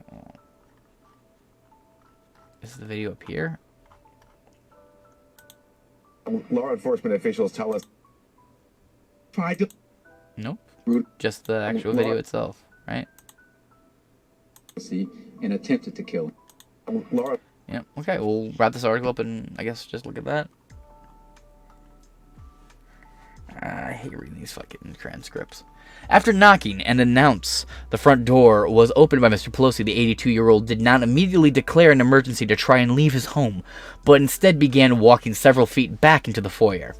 Is the video up here? Law enforcement officials tell us... Nope. Just the actual video itself, right? And attempted to kill. Laura... Yeah, okay, we'll wrap this article up and I guess just look at that. I hate reading these fucking transcripts. After knocking and announce the front door was opened by Mr. Pelosi, the 82-year-old did not immediately declare an emergency to try and leave his home, but instead began walking several feet back into the foyer.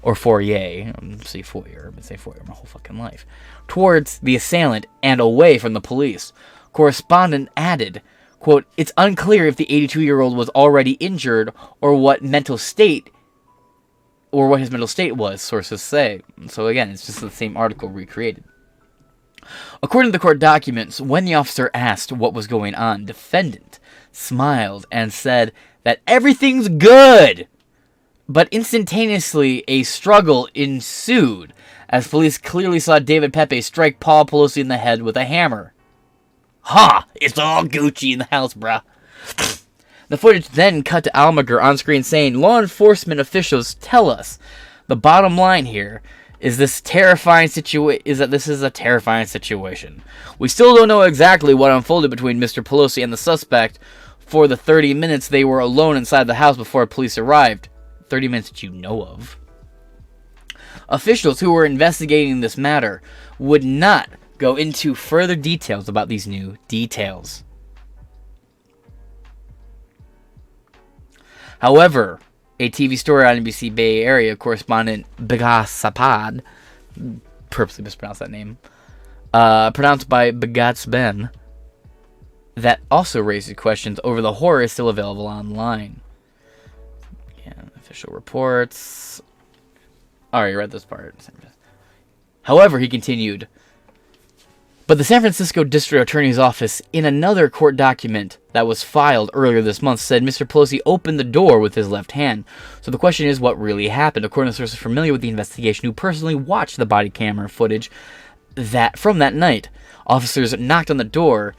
Or foyer. Say foyer. I've been saying foyer my whole fucking life. Towards the assailant and away from the police. Correspondent added, quote, it's unclear if the 82-year-old was already injured or what his mental state was, sources say. So again, it's just the same article recreated. According to the court documents, when the officer asked what was going on, defendant smiled and said that everything's good. But instantaneously, a struggle ensued as police clearly saw David Pepe strike Paul Pelosi in the head with a hammer. Ha! It's all Gucci in the house, bruh. The footage then cut to Almaguer on screen saying, law enforcement officials tell us the bottom line here is this is a terrifying situation. We still don't know exactly what unfolded between Mr. Pelosi and the suspect for the 30 minutes they were alone inside the house before police arrived. 30 minutes that you know of. Officials who were investigating this matter would not go into further details about these new details. However, a TV story on NBC Bay Area correspondent Begasapad, purposely mispronounced that name, pronounced by Begats Ben, that also raises questions over the horror is still available online. Yeah, official reports. Already read this part. However, he continued, but the San Francisco District Attorney's Office, in another court document that was filed earlier this month, said Mr. Pelosi opened the door with his left hand. So the question is, what really happened? According to sources familiar with the investigation who personally watched the body camera footage from that night, officers knocked on the door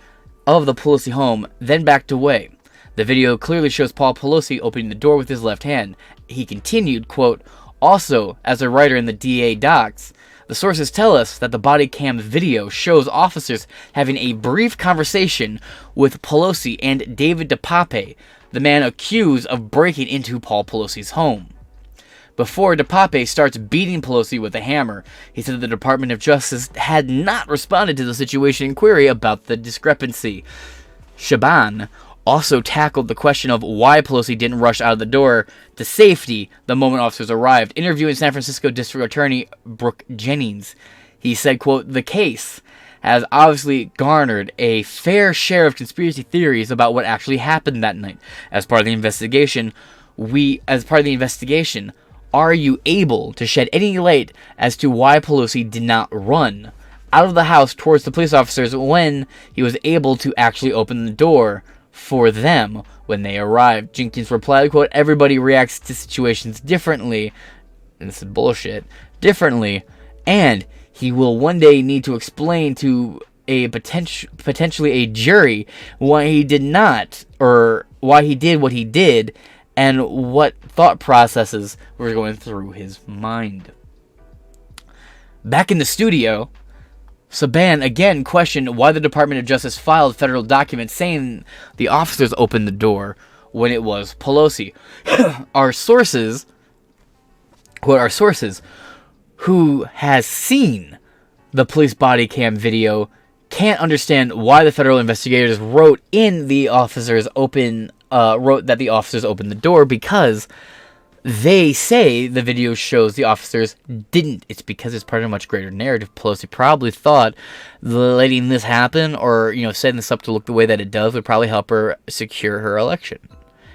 of the Pelosi home, then backed away. The video clearly shows Paul Pelosi opening the door with his left hand. He continued, quote, also, as a writer in the DA docs, the sources tell us that the body cam video shows officers having a brief conversation with Pelosi and David DePape, the man accused of breaking into Paul Pelosi's home. Before DePape starts beating Pelosi with a hammer, he said that the Department of Justice had not responded to the situation inquiry about the discrepancy. Shaban also tackled the question of why Pelosi didn't rush out of the door to safety the moment officers arrived. Interviewing San Francisco District Attorney Brooke Jennings, he said, quote, the case has obviously garnered a fair share of conspiracy theories about what actually happened that night. As part of the investigation, are you able to shed any light as to why Pelosi did not run out of the house towards the police officers when he was able to actually open the door for them when they arrived? Jenkins replied, quote, everybody reacts to situations differently, and this is bullshit, differently, and he will one day need to explain to a potentially a jury why he did not, or why he did what he did, and what thought processes were going through his mind. Back in the studio, Saban again questioned why the Department of Justice filed federal documents saying the officers opened the door when it was Pelosi. Our sources who has seen the police body cam video can't understand why the federal investigators wrote that the officers opened the door, because they say the video shows the officers didn't. It's because it's part of a much greater narrative. Pelosi probably thought letting this happen, or setting this up to look the way that it does, would probably help her secure her election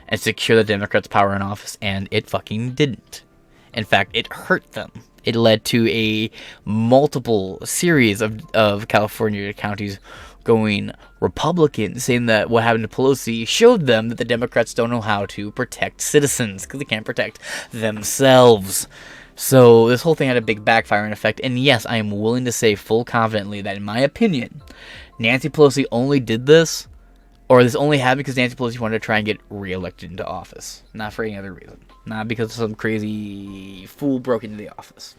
and secure the Democrats' power in office, and it fucking didn't. In fact, it hurt them. It led to a multiple series of California counties going Republican, saying that what happened to Pelosi showed them that the Democrats don't know how to protect citizens because they can't protect themselves. So this whole thing had a big backfiring effect. And yes, I am willing to say full confidently that, in my opinion, Nancy Pelosi only did this, or this only happened because Nancy Pelosi wanted to try and get reelected into office. Not for any other reason. Not because some crazy fool broke into the office.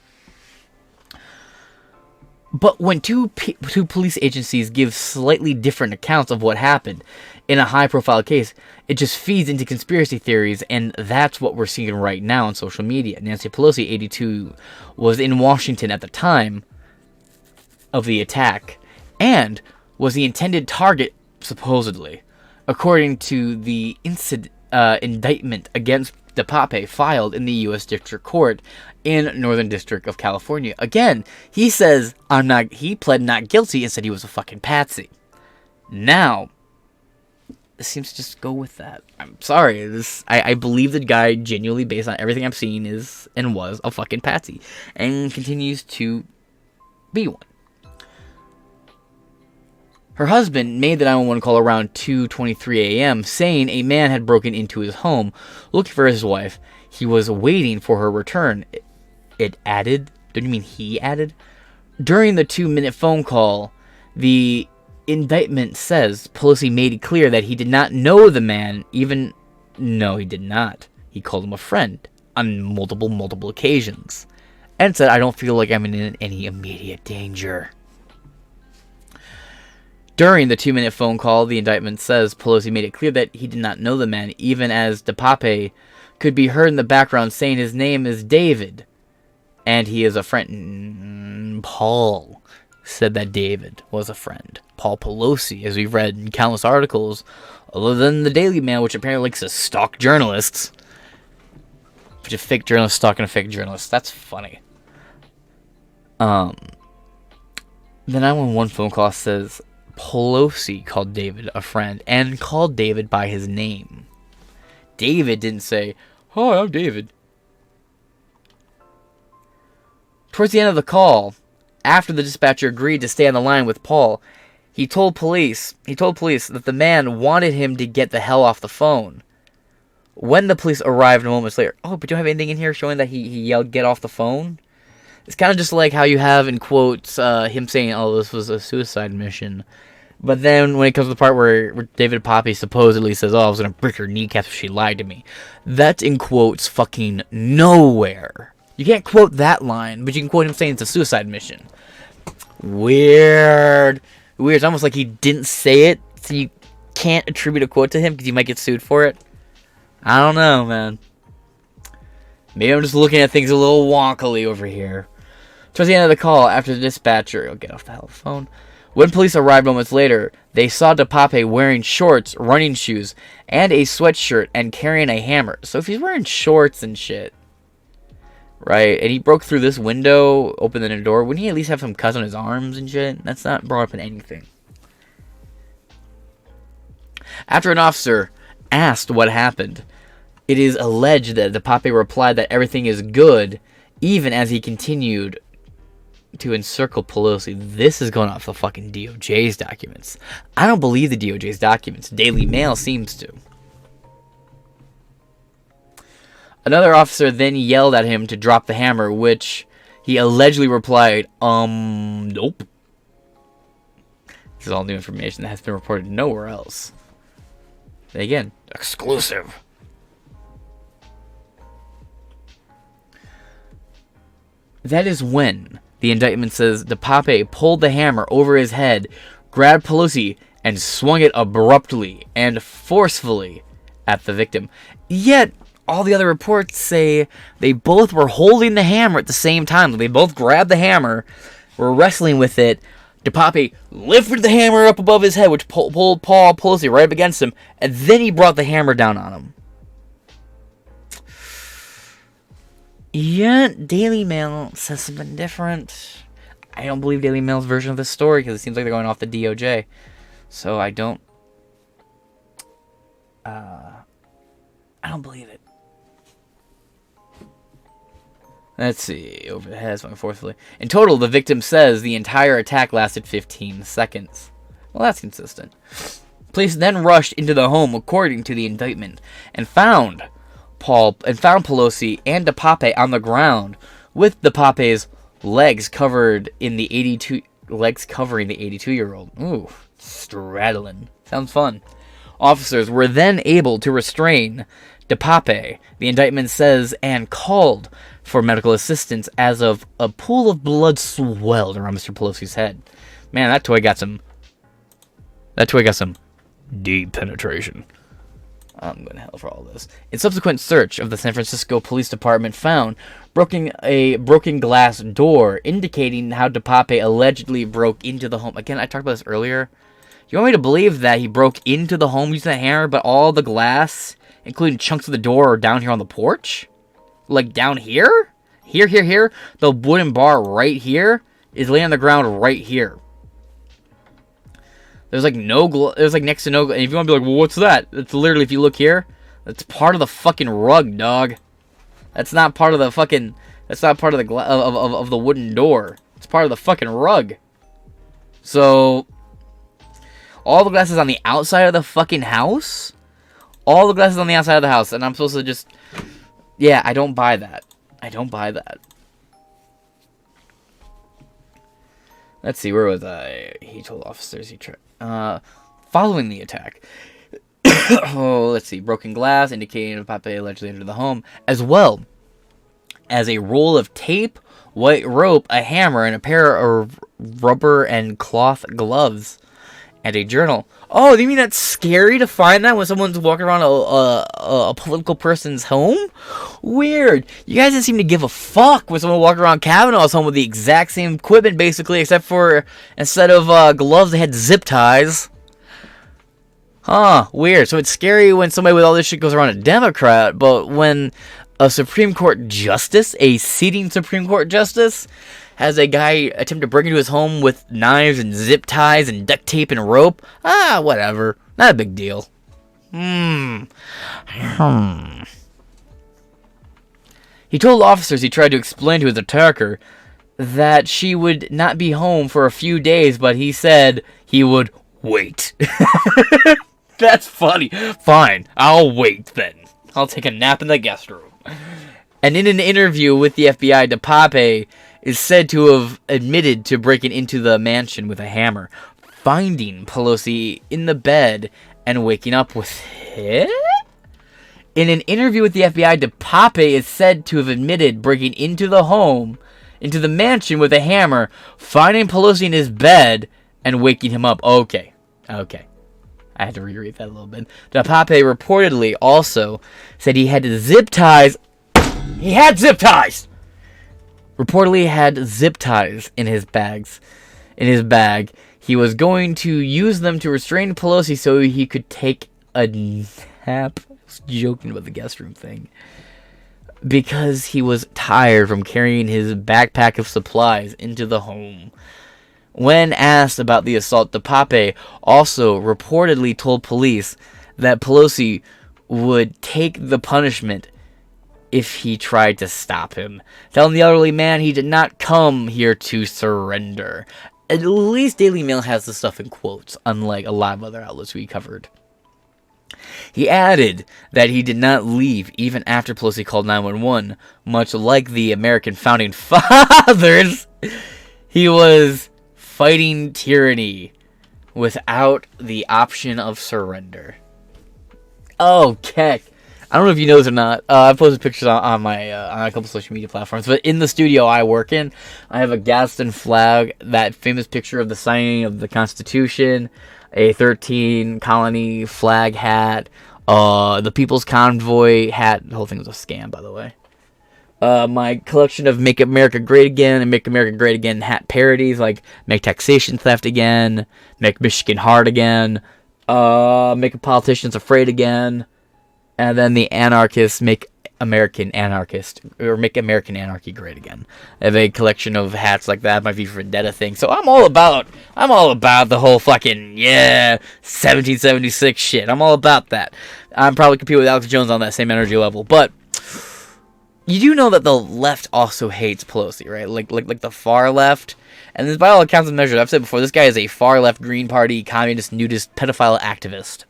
But when two police agencies give slightly different accounts of what happened in a high-profile case, it just feeds into conspiracy theories, and that's what we're seeing right now on social media. Nancy Pelosi, 82, was in Washington at the time of the attack and was the intended target, supposedly, according to the indictment against DePape filed in the U.S. District Court in Northern District of California. Again, he says he pled not guilty and said he was a fucking patsy. Now, this seems to just go with that. I'm sorry. I believe the guy genuinely, based on everything I've seen, is and was a fucking patsy and continues to be one. Her husband made the 911 call around 2:23 a.m. saying a man had broken into his home looking for his wife. He was waiting for her return. It added, don't you mean he added? During the 2-minute phone call, the indictment says Pelosi made it clear that he did not know the man, no, he did not. He called him a friend on multiple occasions and said, I don't feel like I'm in any immediate danger. During the 2-minute phone call, the indictment says Pelosi made it clear that he did not know the man, even as DePape could be heard in the background saying his name is David. and he is a friend. Paul said that David was a friend. Paul Pelosi, as we've read in countless articles, other than the Daily Mail, which apparently likes to stalk journalists. Which a fake journalist stalking a fake journalist. That's funny. The 911 phone call says Pelosi called David a friend and called David by his name. David didn't say, "Hi, I'm David." Towards the end of the call, after the dispatcher agreed to stay on the line with Paul, he told police that the man wanted him to get the hell off the phone. When the police arrived moments later, "Oh, but you don't have anything in here showing that he yelled, 'get off the phone'?" It's kind of just like how you have in quotes him saying, "Oh, this was a suicide mission." But then when it comes to the part where David Poppy supposedly says, "Oh, I was going to break her kneecaps if she lied to me," that's in quotes fucking nowhere. You can't quote that line, but you can quote him saying it's a suicide mission. Weird. It's almost like he didn't say it, so you can't attribute a quote to him because you might get sued for it. I don't know, man. Maybe I'm just looking at things a little wonkily over here. Towards the end of the call, after the dispatcher... I'll get off the hell of the phone. When police arrived moments later, they saw DePape wearing shorts, running shoes, and a sweatshirt and carrying a hammer. So if he's wearing shorts and shit, right, and he broke through this window, opened the door, wouldn't he at least have some cuts on his arms and shit? That's not brought up in anything. After an officer asked what happened, it is alleged that DePape replied that everything is good, even as he continued to encircle Pelosi. This is going off the fucking DOJ's documents. I don't believe the DOJ's documents. Daily Mail seems to. Another officer then yelled at him to drop the hammer, which he allegedly replied, nope. This is all new information that has been reported nowhere else. And again, exclusive. That is when the indictment says DePape pulled the hammer over his head, grabbed Pelosi, and swung it abruptly and forcefully at the victim. Yet, all the other reports say they both were holding the hammer at the same time. They both grabbed the hammer, were wrestling with it. DePape lifted the hammer up above his head, which pulled Paul Pelosi right up against him, and then he brought the hammer down on him. Yet, Daily Mail says something different. I don't believe Daily Mail's version of this story because it seems like they're going off the DOJ. So I don't believe it. Let's see. Over the head, swung forcefully. In total, the victim says the entire attack lasted 15 seconds. Well, that's consistent. Police then rushed into the home, according to the indictment, and found Pelosi and DePape on the ground, with DePape's legs covering the 82-year-old. Ooh, straddling. Sounds fun. Officers were then able to restrain DePape, the indictment says, and called for medical assistance as of a pool of blood swelled around Mr. Pelosi's head. Man, that toy got some deep penetration. I'm going to hell for all this. In subsequent search of the San Francisco Police Department found a broken glass door, indicating how DePape allegedly broke into the home. Again, I talked about this earlier. You want me to believe that he broke into the home using a hammer, but all the glass, including chunks of the door, are down here on the porch? Like down here? Here. The wooden bar right here is laying on the ground right here. There's like there's like next to no, and if you want to be like, well, what's that? It's literally, if you look here, that's part of the fucking rug, dog. That's not part of the fucking, that's not part of the of the wooden door. It's part of the fucking rug. So, all the glass is on the outside of the fucking house? All the glass is on the outside of the house, and I'm supposed to just, yeah, I don't buy that. I don't buy that. Let's see, where was I? He told officers he tried. Following the attack. Let's see. Broken glass indicating DePape allegedly entered the home, as well as a roll of tape, white rope, a hammer, and a pair of rubber and cloth gloves. and a journal. Oh, do you mean that's scary to find that when someone's walking around a political person's home? Weird. You guys didn't seem to give a fuck when someone walked around Kavanaugh's home with the exact same equipment, basically, except for instead of gloves, they had zip ties. Huh, weird. So it's scary when somebody with all this shit goes around a Democrat, but when a Supreme Court justice, a sitting Supreme Court justice, has a guy attempt to break into his home with knives and zip ties and duct tape and rope, whatever. Not a big deal. He told officers he tried to explain to his attacker that she would not be home for a few days, but he said he would wait. That's funny. Fine, I'll wait then. I'll take a nap in the guest room. And in an interview with the FBI, DePape is said to have admitted to breaking into the mansion with a hammer, finding Pelosi in the bed and waking up with it? In an interview with the FBI, DePape is said to have admitted breaking into the mansion with a hammer, finding Pelosi in his bed, and waking him up. Okay. I had to reread that a little bit. DePape reportedly also said he had zip ties. He had zip ties! Reportedly had zip ties in his bag. He was going to use them to restrain Pelosi so he could take a nap. I was joking about the guest room thing. Because he was tired from carrying his backpack of supplies into the home. When asked about the assault, DePape also reportedly told police that Pelosi would take the punishment if he tried to stop him, telling the elderly man he did not come here to surrender. At least Daily Mail has the stuff in quotes, unlike a lot of other outlets we covered. He added that he did not leave even after Pelosi called 911, much like the American founding fathers. He was fighting tyranny without the option of surrender. Okay. I don't know if you know this or not. I've posted pictures on my on a couple social media platforms. But in the studio I work in, I have a Gaston flag, that famous picture of the signing of the Constitution, a 13 colony flag hat, the People's Convoy hat. The whole thing was a scam, by the way. My collection of Make America Great Again and Make America Great Again hat parodies, like Make Taxation Theft Again, Make Michigan Hard Again, Make Politicians Afraid Again, and then the anarchists Make American Anarchist, or Make American Anarchy Great Again. I have a collection of hats like that, my V for Vendetta thing. So I'm all about the whole fucking 1776 shit. I'm all about that. I'm probably competing with Alex Jones on that same energy level, but you do know that the left also hates Pelosi, right? Like the far left. And this, by all accounts and measures, I've said before, this guy is a far left Green Party, communist, nudist, pedophile activist.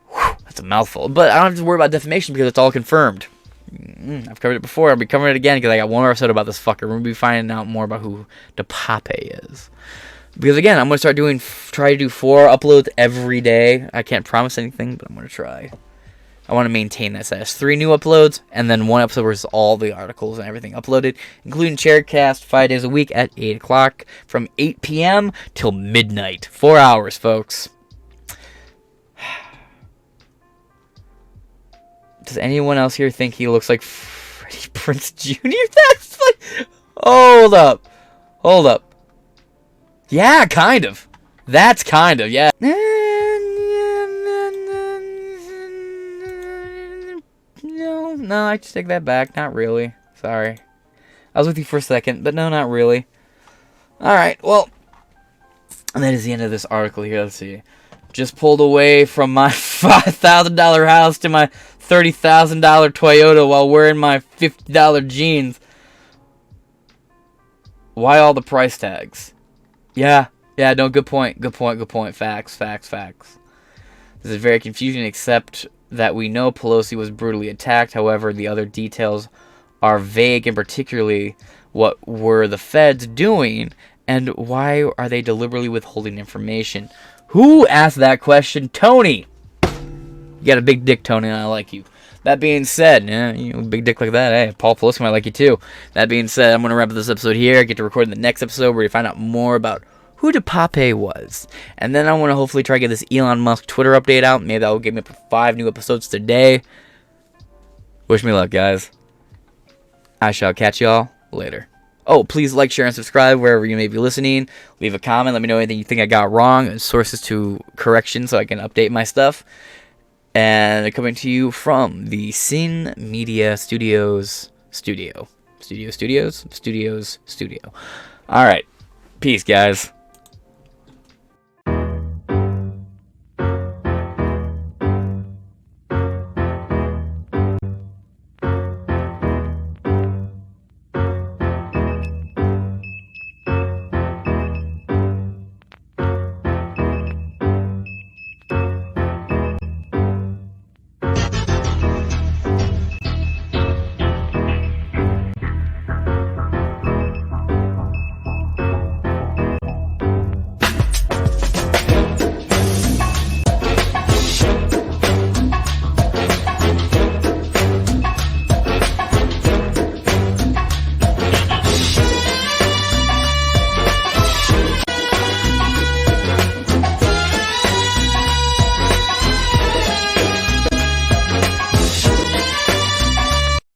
Whew, that's a mouthful. But I don't have to worry about defamation because it's all confirmed. I've covered it before. I'll be covering it again because I got one more episode about this fucker. We're going to be finding out more about who DePape is. Because again, I'm going to try to do 4 uploads every day. I can't promise anything, but I'm going to try. I want to maintain that status. 3 new uploads, and then 1 episode where it's all the articles and everything uploaded, including Chaircast 5 days a week at 8 o'clock from 8 p.m. till midnight. 4 hours, folks. Does anyone else here think he looks like Freddie Prinze Jr.? That's like... Hold up. Yeah, kind of. That's kind of, yeah. No, I just take that back. Not really. Sorry. I was with you for a second, but no, not really. Alright, well, and that is the end of this article here. Let's see. Just pulled away from my $5,000 house to my $30,000 Toyota while wearing my $50 jeans. Why all the price tags? Yeah, no, good point. Facts. This is very confusing, except that we know Pelosi was brutally attacked. However, the other details are vague, and particularly what were the feds doing and why are they deliberately withholding information? Who asked that question? Tony! You got a big dick, Tony, and I like you. That being said, big dick like that, hey, Paul Pelosi might like you too. That being said, I'm going to wrap up this episode here. I get to record in the next episode where you find out more about who DePape was. And then I want to hopefully try to get this Elon Musk Twitter update out. Maybe that will get me up to 5 new episodes today. Wish me luck, guys. I shall catch y'all later. Oh, please like, share, and subscribe wherever you may be listening. Leave a comment. Let me know anything you think I got wrong and sources to correction so I can update my stuff. And coming to you from the Sin Media Studios Studio. Studio. All right. Peace, guys.